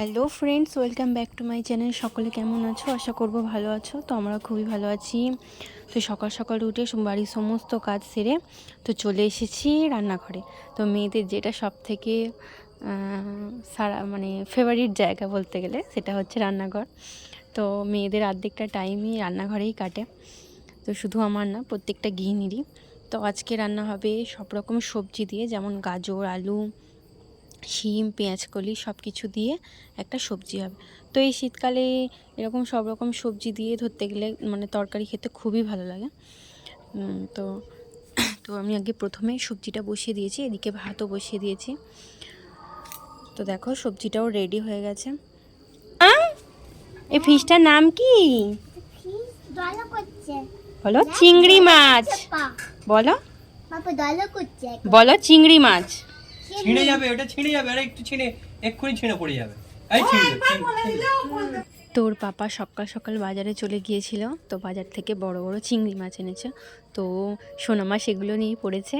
Hello friends, welcome back to my channel. সকলে কেমন আছো? আশা করবো ভালো আছো। তো আমরা খুবই ভালো আছি। তো সকাল সকাল উঠে বাড়ির সমস্ত কাজ সেরে তো চলে এসেছি রান্নাঘরে। তো মেয়েদের যেটা সব থেকে সারা ফেভারিট জায়গা বলতে গেলে সেটা হচ্ছে রান্নাঘর। তো মেয়েদের অর্ধেকটা টাইমই রান্নাঘরেই কাটে। তো শুধু আমার না, প্রত্যেকটা গৃহিণীরই। তো আজকে রান্না হবে সব রকম সবজি দিয়ে, যেমন গাজর, আলু, শিম, পেঁয়াজকলি সব কিছু দিয়ে একটা সবজি হবে। তো এই শীতকালে এরকম সব রকম সবজি দিয়ে ধরতে গেলে তরকারি খেতে খুবই ভালো লাগে। তো তো আমি আগে প্রথমে সবজিটা বসিয়ে দিয়েছি, এদিকে ভাতও বসিয়ে দিয়েছি। তো দেখো সবজিটাও রেডি হয়ে গেছে। এই ফিশটার নাম কি বলো? চিংড়ি মাছ। বলো বলো চিংড়ি মাছ। ছিঁড়ে যাবে, ওটা ছিঁড়ে যাবে। আরে একটু ছিঁড়ে, এক্ষুনি ছিঁড়ে পড়ে যাবে। এই ছিঁড়ে তোর পাপা সকাল সকাল বাজারে চলে গিয়েছিল। তো বাজার থেকে বড় বড় চিংড়ি মাছ এনেছে। তো সোনামা সেগুলো নিয়েই পড়েছে।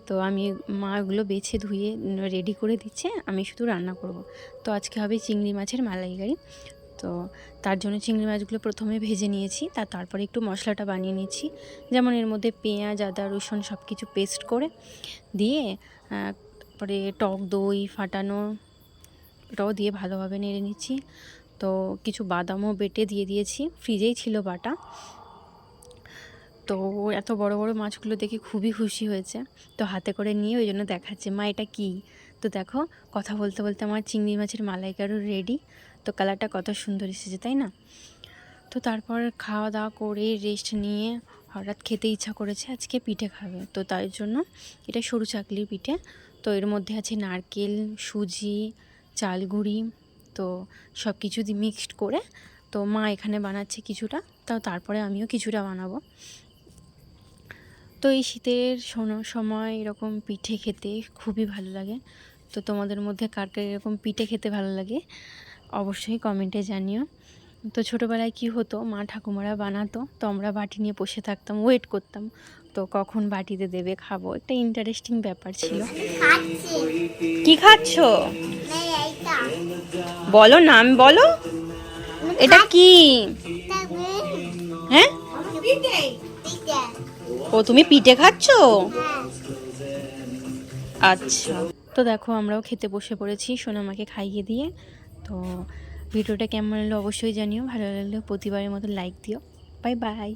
তো আমি মা ওগুলো বেছে ধুয়ে রেডি করে দিচ্ছে, আমি শুধু রান্না করব। তো আজকে হবে চিংড়ি মাছের মালাইকারি। তো তার জন্য চিংড়ি মাছগুলো প্রথমে ভেজে নিয়েছি, তারপরে একটু মশলাটা বানিয়ে নিচ্ছি। যেমন এর মধ্যে পেঁয়াজ, আদা, রসুন সব কিছু পেস্ট করে দিয়ে তারপরে টক দই ফাটানো ওটাও দিয়ে ভালোভাবে নেড়ে নিচ্ছি। তো কিছু বাদামও বেটে দিয়ে দিয়েছি, ফ্রিজেই ছিল বাটা। তো এত বড় বড় মাছগুলো দেখে খুবই খুশি হয়েছে। তো হাতে করে নিয়ে ওই জন্য দেখাচ্ছে, মা এটা কী? তো দেখো, কথা বলতে বলতে আমার চিংড়ি মাছের মালাইকারিও রেডি। তো কালারটা কত সুন্দর এসেছে, তাই না? তো তারপর খাওয়া দাওয়া করে রেস্ট নিয়ে হঠাৎ খেতে ইচ্ছা করেছে, আজকে পিঠে খাবে। তো তার জন্য এটা সরু চাকলির পিঠে। তো এর মধ্যে আছে নারকেল, সুজি, চালগুড়ি, তো সব কিছু দিয়ে মিক্সড করে তো মা এখানে বানাচ্ছে কিছুটা, তারপরে আমিও কিছুটা বানাবো। তো এই শীতের সময় এরকম পিঠে খেতে খুবই ভালো লাগে। তো তোমাদের মধ্যে কার কার এরকম পিঠে খেতে ভালো লাগে অবশ্যই কমেন্টে জানিও। তো ছোটোবেলায় কি হতো, মা ঠাকুমারা বানাতো, তো আমরা বাটি নিয়ে বসে থাকতাম, ওয়েট করতাম তো কখন বাটিতে দেবে, খাবো। একটা ইন্টারেস্টিং ব্যাপার ছিল। কি খাচ্ছ? বলো নাম বলো, এটা কি? হ্যাঁ, ও তুমি পিঠে খাচ্ছ? আচ্ছা। তো দেখো আমরাও খেতে বসে পড়েছি সোনামাকে খাইয়ে দিয়ে। তো ভিডিওটা কেমন লাগলো অবশ্যই জানিও, ভালো লাগলে প্রতিবারের মতো লাইক দিও। Bye bye.